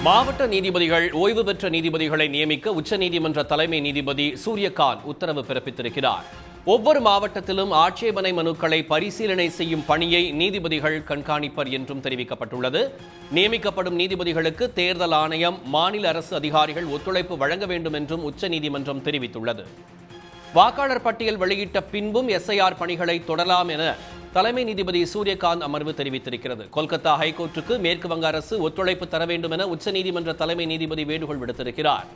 மாவட்ட நீதிபதிகள் ஓய்வு பெற்ற நீதிபதிகளை நியமிக்க உச்சநீதிமன்ற தலைமை நீதிபதி சூரியகாந்த் உத்தரவு பிறப்பித்திருக்கிறார். ஒவ்வொரு மாவட்டத்திலும் ஆட்சேபனை மனுக்களை பரிசீலனை செய்யும் பணியை நீதிபதிகள் கண்காணிப்பர் என்றும் தெரிவிக்கப்பட்டுள்ளது. நியமிக்கப்படும் நீதிபதிகளுக்கு தேர்தல் ஆணையம், மாநில அரசு அதிகாரிகள் ஒத்துழைப்பு வழங்க வேண்டும் என்றும் உச்சநீதிமன்றம் தெரிவித்துள்ளது. வாக்காளர் பட்டியல் வெளியிட்ட பின்பும் எஸ்ஐஆர் பணிகளை தொடரலாம் என தலைமை நீதிபதி சூரியகாந்த் அமர்வு தெரிவித்திருக்கிறது. கொல்கத்தா ஹைகோர்ட்டுக்கு மேற்கு வங்க அரசு ஒத்துழைப்பு தர வேண்டும் என உச்சநீதிமன்ற தலைமை நீதிபதி வேண்டுகோள் விடுத்திருக்கிறார்.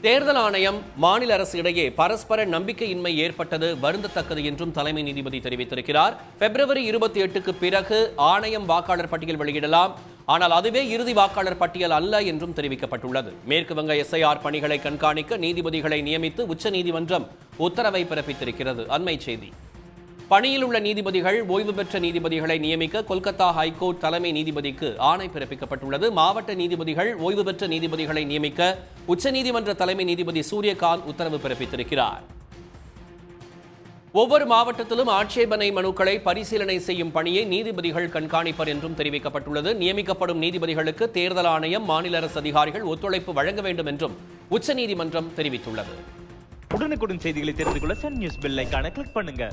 தேர்தல் ஆணையம், மாநில அரசு இடையே பரஸ்பர நம்பிக்கையின்மை ஏற்பட்டது வருந்தத்தக்கது என்றும் தலைமை நீதிபதி தெரிவித்திருக்கிறார். பிப்ரவரி 28க்கு பிறகு ஆணையம் வாக்காளர் பட்டியல் வெளியிடலாம், ஆனால் அதுவே இறுதி வாக்காளர் பட்டியல் அல்ல என்றும் தெரிவிக்கப்பட்டுள்ளது. மேற்கு வங்க எஸ்ஐஆர் பணிகளை கண்காணிக்க நீதிபதிகளை நியமித்து உச்சநீதிமன்றம் உத்தரவை பிறப்பித்திருக்கிறது. அண்மை செய்தி. பணியில் உள்ள நீதிபதிகள், ஓய்வு பெற்ற நீதிபதிகளை நியமிக்க கொல்கத்தா ஹைகோர்ட் தலைமை நீதிபதிக்கு ஆணை பிறப்பிக்கப்பட்டுள்ளது. மாவட்ட நீதிபதிகள், ஓய்வு பெற்ற நீதிபதிகளை நியமிக்க உச்சநீதிமன்ற தலைமை நீதிபதி சூரியகாந்த் உத்தரவு பிறப்பித்திருக்கிறார். ஒவ்வொரு மாவட்டத்திலும் ஆட்சேபனை மனுக்களை பரிசீலனை செய்யும் பணியை நீதிபதிகள் கண்காணிப்பர் என்றும் தெரிவிக்கப்பட்டுள்ளது. நியமிக்கப்படும் நீதிபதிகளுக்கு தேர்தல் ஆணையம், மாநில அரசு அதிகாரிகள் ஒத்துழைப்பு வழங்க வேண்டும் என்றும் உச்சநீதிமன்றம் தெரிவித்துள்ளது. உடனுக்குடன் செய்திகளை தெரிந்து கொள்ள சன் நியூஸ் பெல் ஐகானை கிளிக் பண்ணுங்க.